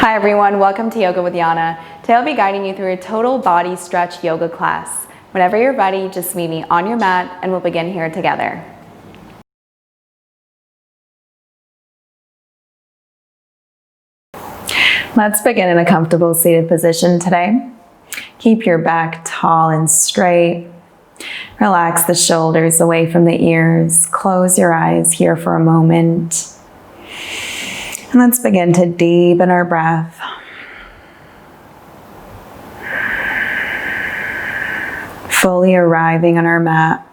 Hi everyone, welcome to Yoga with Yana. Today I'll be guiding you through a total body stretch yoga class. Whenever you're ready, just meet me on your mat and we'll begin here together. Let's begin in a comfortable seated position today. Keep your back tall and straight. Relax the shoulders away from the ears. Close your eyes here for a moment. And let's begin to deepen our breath. Fully arriving on our mat.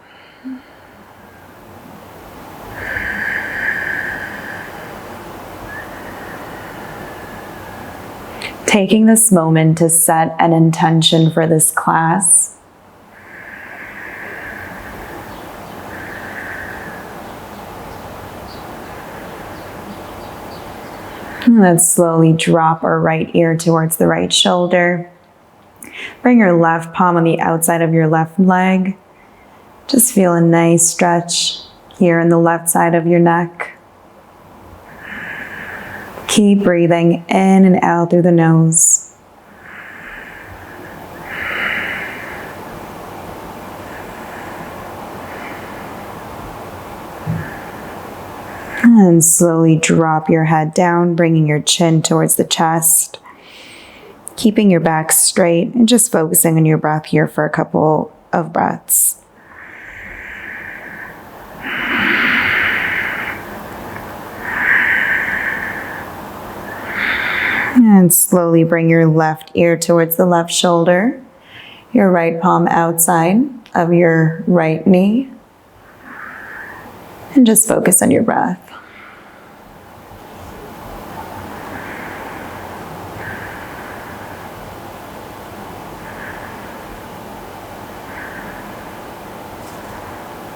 Taking this moment to set an intention for this class. Let's slowly drop our right ear towards the right shoulder. Bring your left palm on the outside of your left leg. Just feel a nice stretch here in the left side of your neck. Keep breathing in and out through the nose. And slowly drop your head down, bringing your chin towards the chest. Keeping your back straight and just focusing on your breath here for a couple of breaths. And slowly bring your left ear towards the left shoulder. Your right palm outside of your right knee. And just focus on your breath.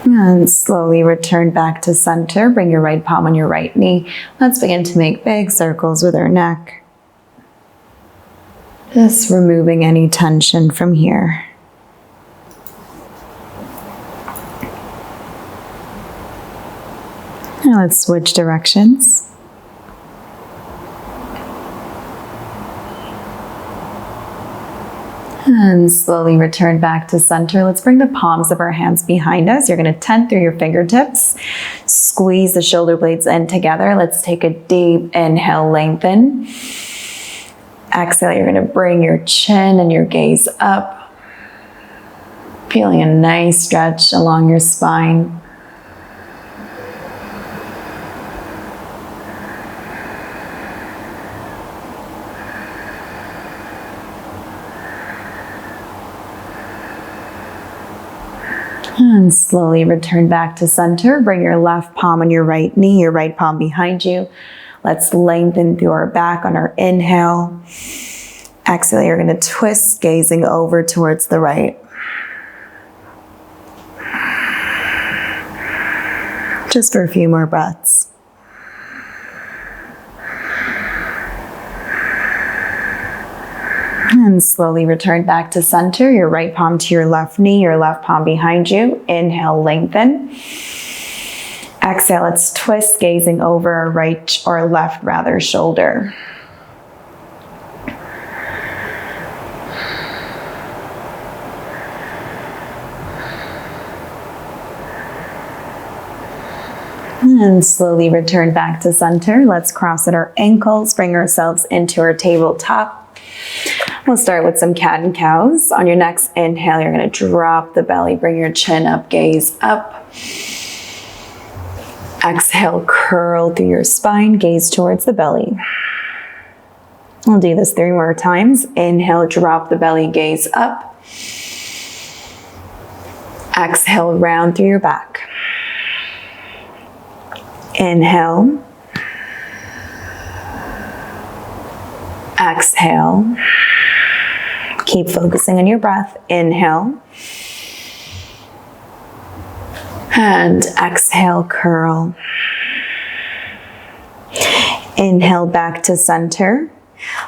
And slowly return back to center. Bring your right palm on your right knee. Let's begin to make big circles with our neck. Just removing any tension from here. Now let's switch directions. And slowly return back to center. Let's bring the palms of our hands behind us. You're going to tent through your fingertips. Squeeze the shoulder blades in together. Let's take a deep inhale, lengthen. Exhale, you're going to bring your chin and your gaze up. Feeling a nice stretch along your spine. And slowly return back to center. Bring your left palm on your right knee, your right palm behind you. Let's lengthen through our back on our inhale. Exhale, you're going to twist, gazing over towards the right. Just for a few more breaths. And slowly return back to center. Your right palm to your left knee, your left palm behind you. Inhale, lengthen. Exhale, let's twist, gazing over our right or left rather shoulder. And slowly return back to center. Let's cross at our ankles, bring ourselves into our tabletop. We'll start with some cat and cows. On your next inhale, you're going to drop the belly, bring your chin up, gaze up. Exhale, curl through your spine, gaze towards the belly. We'll do this 3 more times. Inhale, drop the belly, gaze up. Exhale, round through your back. Inhale. Exhale. Keep focusing on your breath. Inhale. And exhale, curl. Inhale back to center.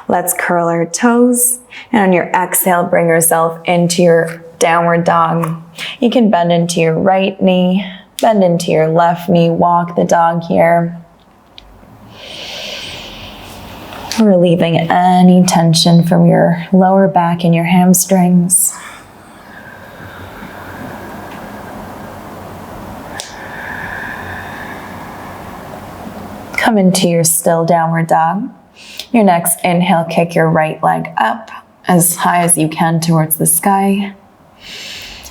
Let's curl our toes. And on your exhale, bring yourself into your downward dog. You can bend into your right knee, bend into your left knee, walk the dog here. Relieving any tension from your lower back and your hamstrings. Come into your still downward dog. Your next inhale, kick your right leg up as high as you can towards the sky.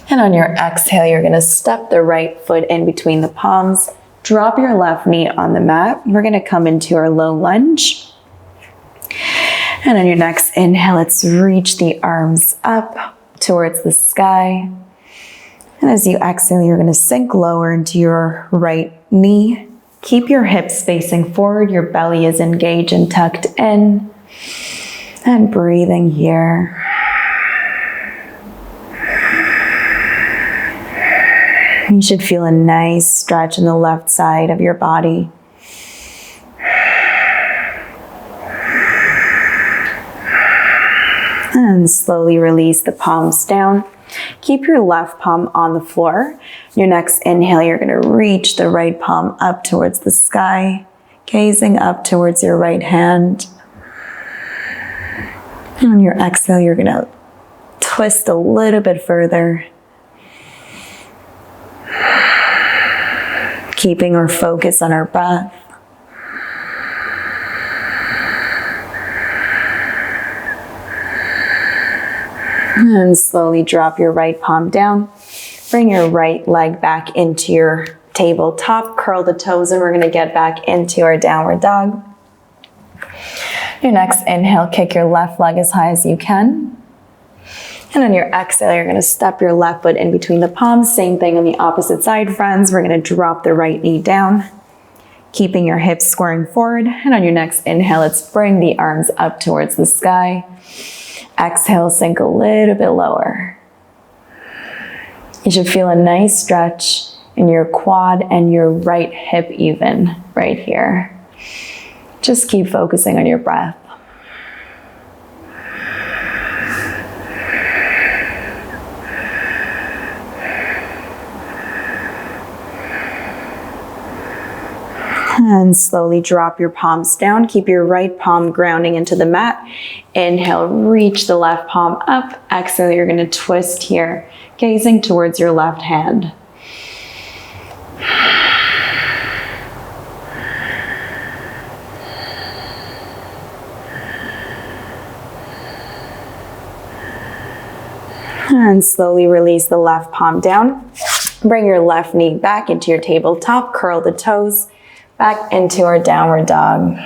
And on your exhale, you're gonna step the right foot in between the palms, drop your left knee on the mat. We're gonna come into our low lunge. And on your next inhale, let's reach the arms up towards the sky. And as you exhale, you're gonna sink lower into your right knee. Keep your hips facing forward, your belly is engaged and tucked in. And breathing here. You should feel a nice stretch in the left side of your body. And slowly release the palms down. Keep your left palm on the floor. Your next inhale, you're gonna reach the right palm up towards the sky, gazing up towards your right hand. And on your exhale, you're gonna twist a little bit further. Keeping our focus on our breath. And slowly drop your right palm down. Bring your right leg back into your tabletop. Curl the toes and we're gonna get back into our downward dog. Your next inhale, kick your left leg as high as you can. And on your exhale, you're gonna step your left foot in between the palms. Same thing on the opposite side, friends. We're gonna drop the right knee down, keeping your hips squaring forward. And on your next inhale, let's bring the arms up towards the sky. Exhale, sink a little bit lower. You should feel a nice stretch in your quad and your right hip even, right here. Just keep focusing on your breath. And slowly drop your palms down. Keep your right palm grounding into the mat. Inhale, reach the left palm up. Exhale, you're gonna twist here, gazing towards your left hand. And slowly release the left palm down. Bring your left knee back into your tabletop. Curl the toes. Back into our downward dog.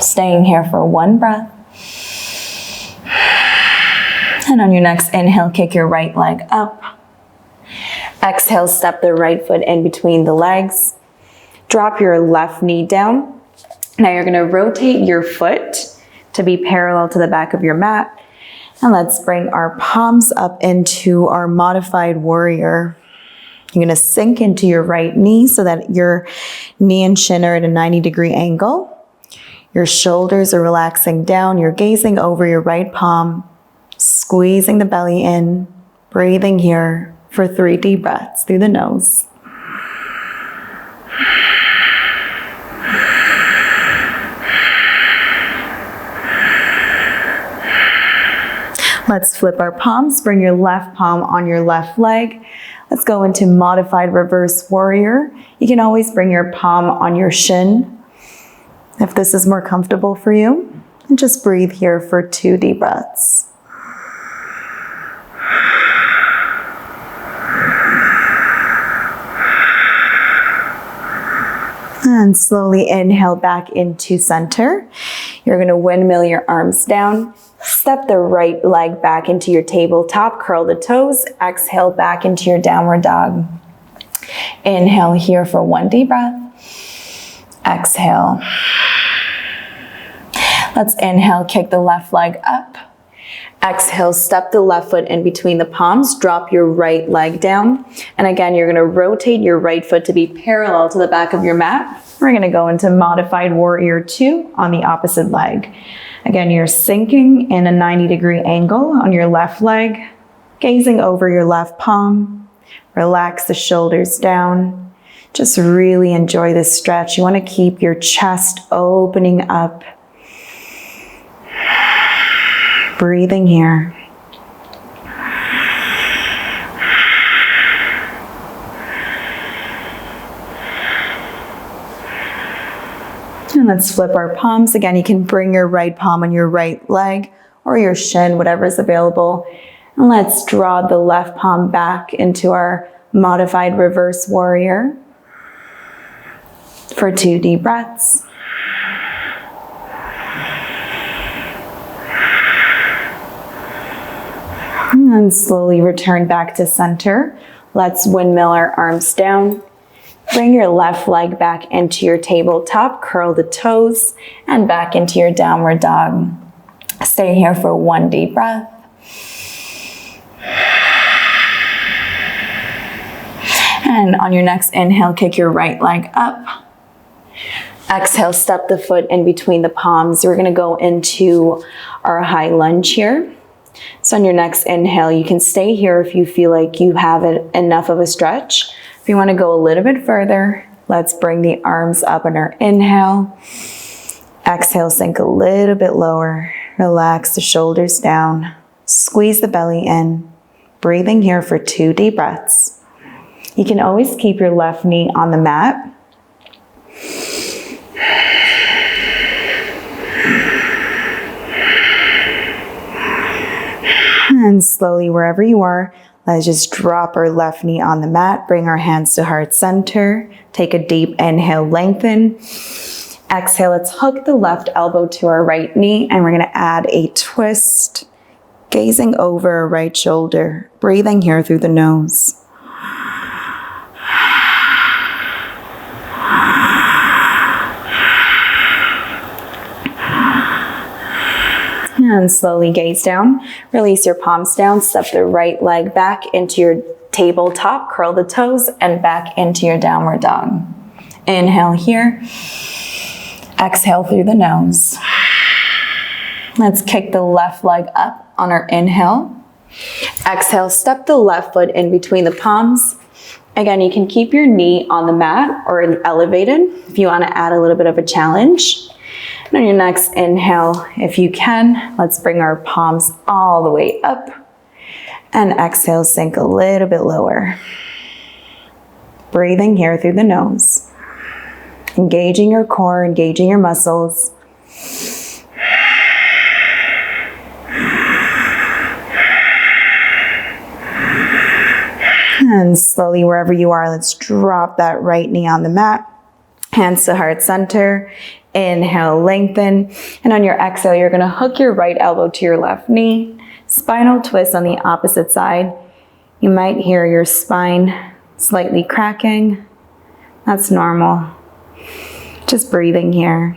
Staying here for one breath. And on your next inhale, kick your right leg up. Exhale, step the right foot in between the legs. Drop your left knee down. Now you're gonna rotate your foot to be parallel to the back of your mat. And let's bring our palms up into our modified warrior. You're gonna sink into your right knee so that your knee and shin are at a 90-degree angle. Your shoulders are relaxing down. You're gazing over your right palm, squeezing the belly in, breathing here for 3 deep breaths through the nose. Let's flip our palms. Bring your left palm on your left leg. Let's go into modified reverse warrior. You can always bring your palm on your shin if this is more comfortable for you. And just breathe here for 2 deep breaths. And slowly inhale back into center. You're gonna windmill your arms down. Step the right leg back into your tabletop, curl the toes, exhale back into your downward dog. Inhale here for 1 deep breath. Exhale. Let's inhale, kick the left leg up. Exhale, step the left foot in between the palms, drop your right leg down. And again, you're gonna rotate your right foot to be parallel to the back of your mat. We're gonna go into modified warrior 2 on the opposite leg. Again, you're sinking in a 90-degree angle on your left leg, gazing over your left palm. Relax the shoulders down. Just really enjoy this stretch. You want to keep your chest opening up. Breathing here. And let's flip our palms. Again, you can bring your right palm on your right leg or your shin, whatever is available. And let's draw the left palm back into our modified reverse warrior for 2 deep breaths. And slowly return back to center. Let's windmill our arms down. Bring your left leg back into your tabletop, curl the toes, and back into your downward dog. Stay here for 1 deep breath. And on your next inhale, kick your right leg up. Exhale, step the foot in between the palms. We're gonna go into our high lunge here. So on your next inhale, you can stay here if you feel like you have enough of a stretch. If you want to go a little bit further, let's bring the arms up on our inhale. Exhale, sink a little bit lower. Relax the shoulders down. Squeeze the belly in. Breathing here for 2 deep breaths. You can always keep your left knee on the mat. And slowly, wherever you are, let's just drop our left knee on the mat. Bring our hands to heart center. Take a deep inhale, lengthen. Exhale, let's hook the left elbow to our right knee, and we're gonna add a twist, gazing over our right shoulder, breathing here through the nose. And slowly gaze down. Release your palms down. Step the right leg back into your tabletop. Curl the toes and back into your downward dog. Inhale here. Exhale through the nose. Let's kick the left leg up on our inhale. Exhale, step the left foot in between the palms. Again, you can keep your knee on the mat or elevated if you want to add a little bit of a challenge. And on your next inhale, if you can, let's bring our palms all the way up. And exhale, sink a little bit lower. Breathing here through the nose. Engaging your core, engaging your muscles. And slowly, wherever you are, let's drop that right knee on the mat. Hands to heart center. Inhale, lengthen. And on your exhale, you're gonna hook your right elbow to your left knee. Spinal twist on the opposite side. You might hear your spine slightly cracking. That's normal. Just breathing here.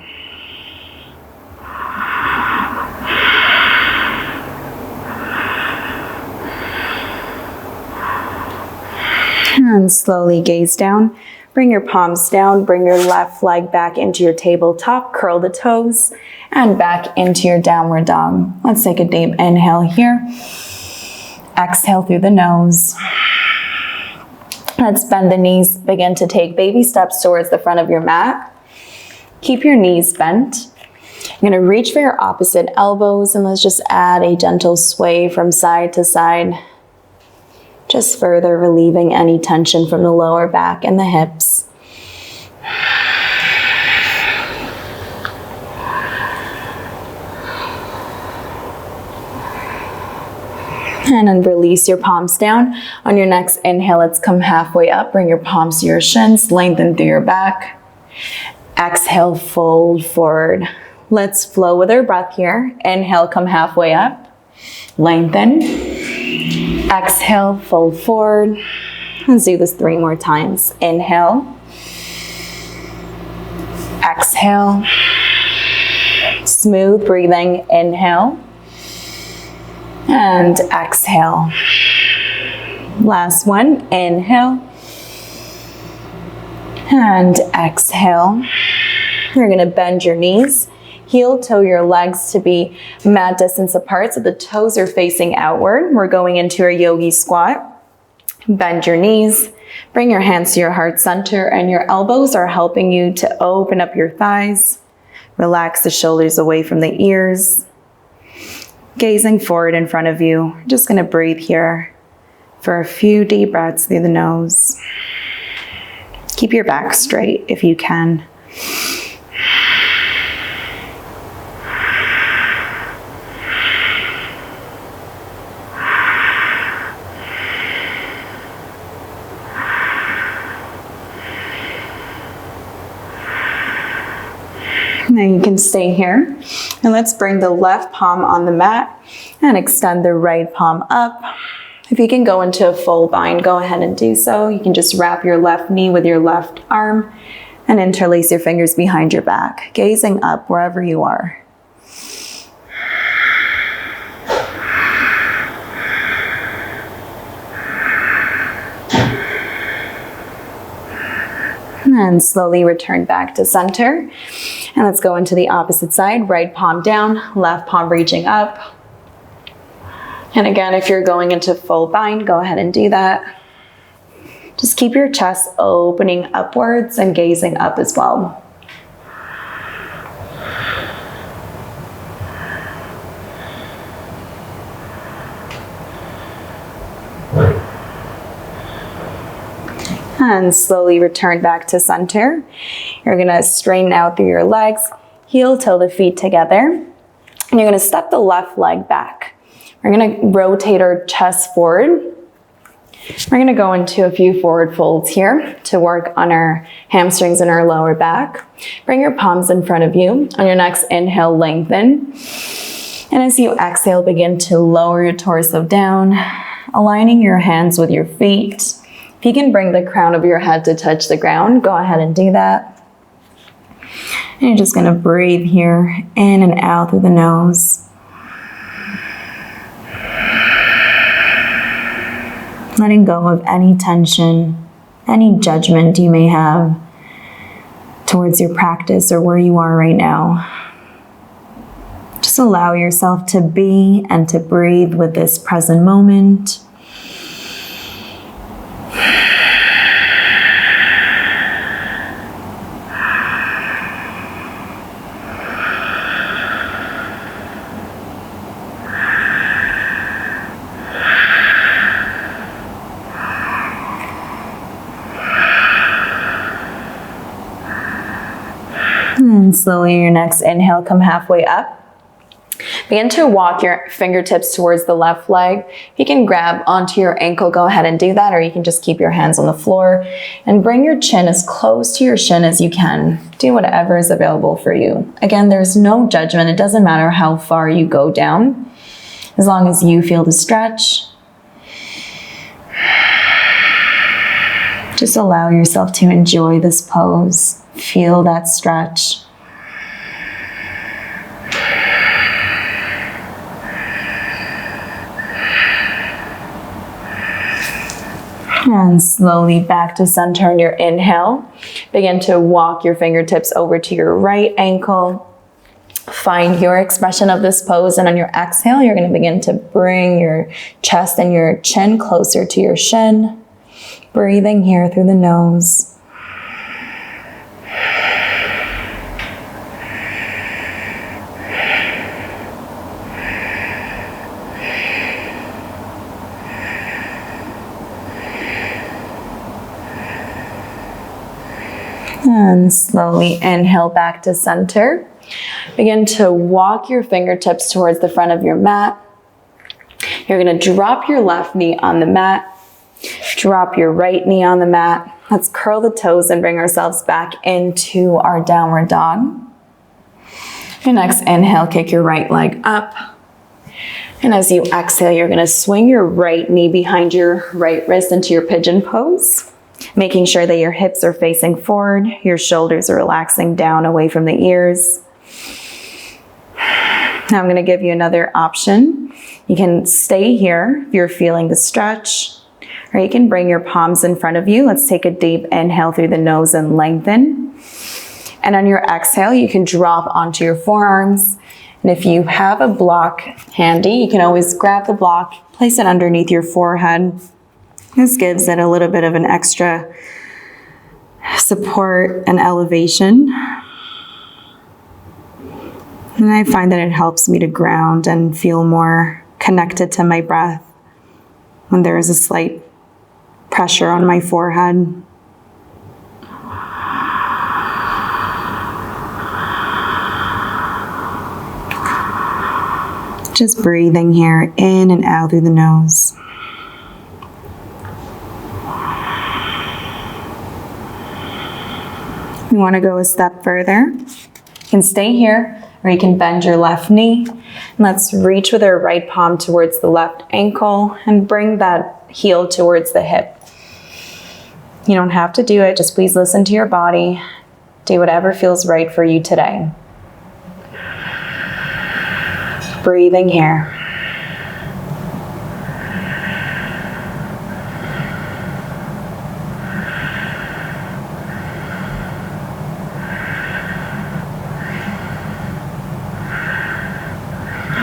And slowly gaze down. Bring your palms down, bring your left leg back into your tabletop, curl the toes, and back into your downward dog. Let's take a deep inhale here. Exhale through the nose. Let's bend the knees, begin to take baby steps towards the front of your mat. Keep your knees bent. You're gonna reach for your opposite elbows, and let's just add a gentle sway from side to side. Just further relieving any tension from the lower back and the hips. And then release your palms down. On your next inhale, let's come halfway up. Bring your palms to your shins, lengthen through your back. Exhale, fold forward. Let's flow with our breath here. Inhale, come halfway up. Lengthen. Exhale, fold forward. Let's do this 3 more times. Inhale. Exhale. Smooth breathing. Inhale. And exhale. Last one. Inhale. And exhale. You're going to bend your knees. Heel toe your legs to be mat distance apart so the toes are facing outward. We're going into our Yogi Squat. Bend your knees. Bring your hands to your heart center, and your elbows are helping you to open up your thighs. Relax the shoulders away from the ears. gazing forward in front of you. You're just going to breathe here for a few deep breaths through the nose. Keep your back straight if you can. Now you can stay here, and let's bring the left palm on the mat and extend the right palm up. If you can go into a full bind, go ahead and do so. You can just wrap your left knee with your left arm and interlace your fingers behind your back, gazing up wherever you are. And slowly return back to center. And let's go into the opposite side. Right palm down, left palm reaching up. And again, if you're going into full bind, go ahead and do that. Just keep your chest opening upwards and gazing up as well. And slowly return back to center. You're gonna straighten out through your legs, heel toe the feet together, and you're gonna step the left leg back. We're gonna rotate our chest forward. We're gonna go into a few forward folds here to work on our hamstrings and our lower back. Bring your palms in front of you. On your next inhale, lengthen. And as you exhale, begin to lower your torso down, aligning your hands with your feet. If you can bring the crown of your head to touch the ground, go ahead and do that. And you're just gonna breathe here, in and out through the nose. Letting go of any tension, any judgment you may have towards your practice or where you are right now. Just allow yourself to be and to breathe with this present moment. And slowly, your next inhale, come halfway up. Begin to walk your fingertips towards the left leg. If you can grab onto your ankle, go ahead and do that, or you can just keep your hands on the floor and bring your chin as close to your shin as you can. Do whatever is available for you. Again, there's no judgment. It doesn't matter how far you go down, as long as you feel the stretch. Just allow yourself to enjoy this pose. Feel that stretch. And slowly back to center on your inhale. Begin to walk your fingertips over to your right ankle. Find your expression of this pose, and on your exhale, you're going to begin to bring your chest and your chin closer to your shin. Breathing here through the nose. And slowly inhale back to center. Begin to walk your fingertips towards the front of your mat. You're going to drop your left knee on the mat. Drop your right knee on the mat. Let's curl the toes and bring ourselves back into our downward dog. Your next inhale, kick your right leg up. And as you exhale, you're going to swing your right knee behind your right wrist into your pigeon pose, making sure that your hips are facing forward, your shoulders are relaxing down away from the ears. Now I'm going to give you another option. You can stay here if you're feeling the stretch, or you can bring your palms in front of you. Let's take a deep inhale through the nose and lengthen. And on your exhale, you can drop onto your forearms. And if you have a block handy, you can always grab the block, place it underneath your forehead. This gives it a little bit of an extra support and elevation. And I find that it helps me to ground and feel more connected to my breath when there is a slight pressure on my forehead. Just breathing here in and out through the nose. You want to go a step further. You can stay here, or you can bend your left knee. And let's reach with our right palm towards the left ankle and bring that heel towards the hip. You don't have to do it, just please listen to your body. Do whatever feels right for you today. Breathing here.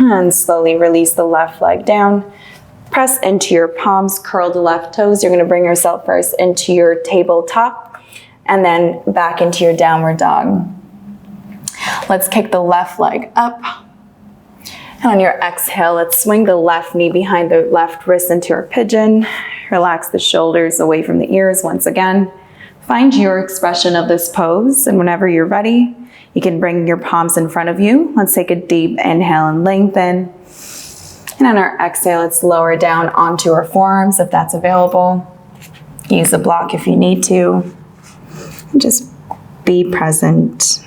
And slowly release the left leg down. Press into your palms, curl the left toes. You're going to bring yourself first into your tabletop and then back into your downward dog. Let's kick the left leg up. And on your exhale, let's swing the left knee behind the left wrist into our pigeon. Relax the shoulders away from the ears once again. Find your expression of this pose, and whenever you're ready, you can bring your palms in front of you. Let's take a deep inhale and lengthen. And on our exhale, let's lower down onto our forearms if that's available. Use a block if you need to. And just be present.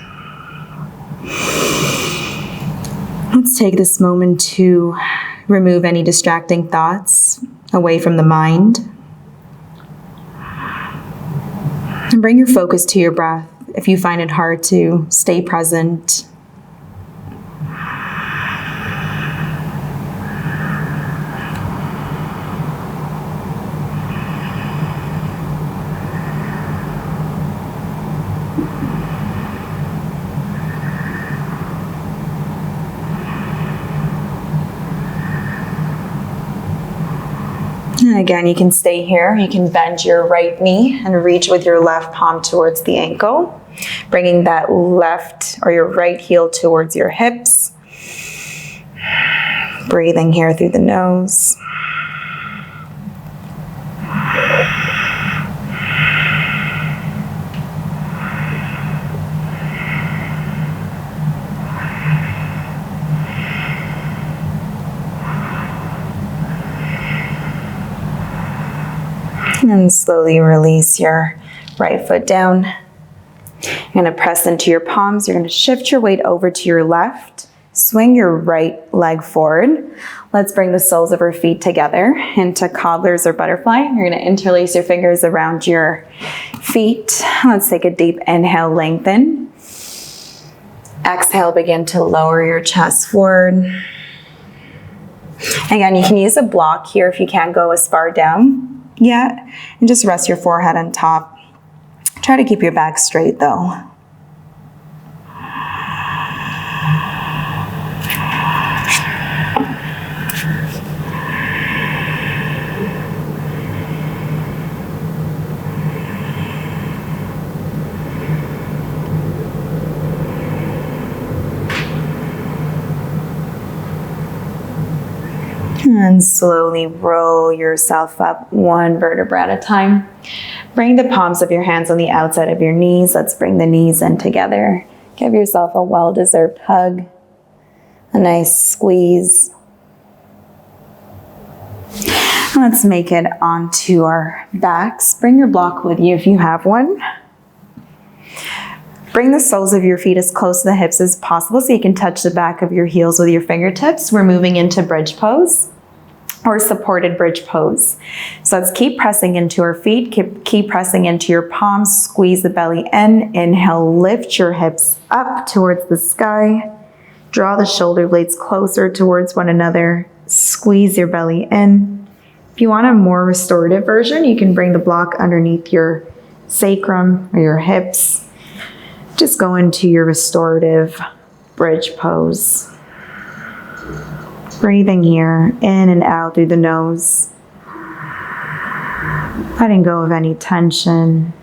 Let's take this moment to remove any distracting thoughts away from the mind. And bring your focus to your breath if you find it hard to stay present. And again, you can stay here. You can bend your right knee and reach with your left palm towards the ankle, bringing that left or your right heel towards your hips. Breathing here through the nose. And slowly release your right foot down. You're going to press into your palms. You're going to shift your weight over to your left. Swing your right leg forward. Let's bring the soles of our feet together into cobblers or butterfly. You're going to interlace your fingers around your feet. Let's take a deep inhale, lengthen. Exhale, begin to lower your chest forward. Again, you can use a block here if you can't go as far down yet, and just rest your forehead on top. Try to keep your back straight though. And slowly roll yourself up one vertebra at a time. Bring the palms of your hands on the outside of your knees. Let's bring the knees in together. Give yourself a well-deserved hug, a nice squeeze. Let's make it onto our backs. Bring your block with you if you have one. Bring the soles of your feet as close to the hips as possible so you can touch the back of your heels with your fingertips. We're moving into bridge pose or supported bridge pose. So let's keep pressing into our feet, keep pressing into your palms, squeeze the belly in, inhale, lift your hips up towards the sky, draw the shoulder blades closer towards one another, squeeze your belly in. If you want a more restorative version, you can bring the block underneath your sacrum or your hips. Just go into your restorative bridge pose. Breathing here, in and out through the nose. Letting go of any tension.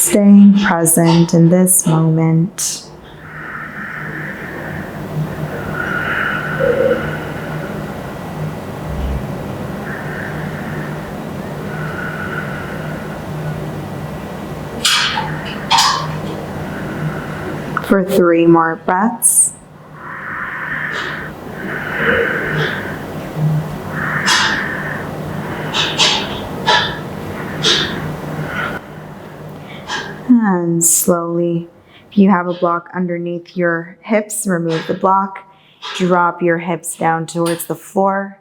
Staying present in this moment. For 3 more breaths. And slowly, if you have a block underneath your hips, remove the block. Drop your hips down towards the floor.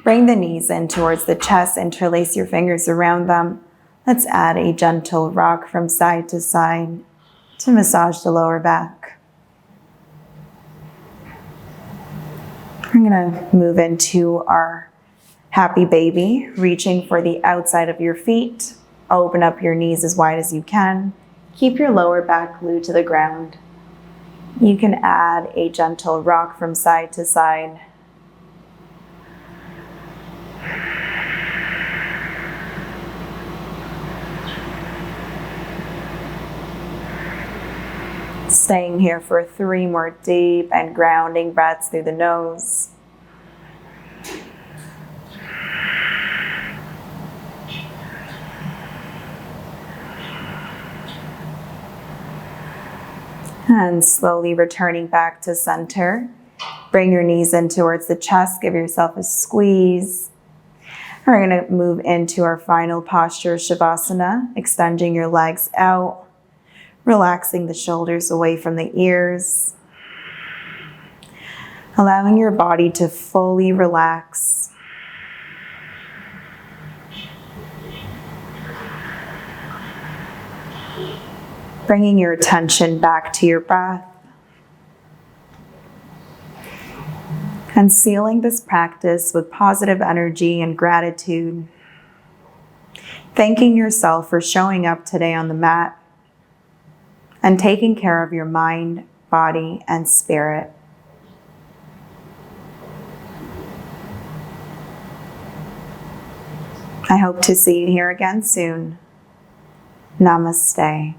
Bring the knees in towards the chest. Interlace your fingers around them. Let's add a gentle rock from side to side to massage the lower back. We're going to move into our happy baby, reaching for the outside of your feet. Open up your knees as wide as you can. Keep your lower back glued to the ground. You can add a gentle rock from side to side. Staying here for 3 more deep and grounding breaths through the nose. And slowly returning back to center. Bring your knees in towards the chest. Give yourself a squeeze. We're going to move into our final posture, Shavasana, extending your legs out. Relaxing the shoulders away from the ears. Allowing your body to fully relax. Bringing your attention back to your breath. And sealing this practice with positive energy and gratitude. Thanking yourself for showing up today on the mat and taking care of your mind, body, and spirit. I hope to see you here again soon. Namaste.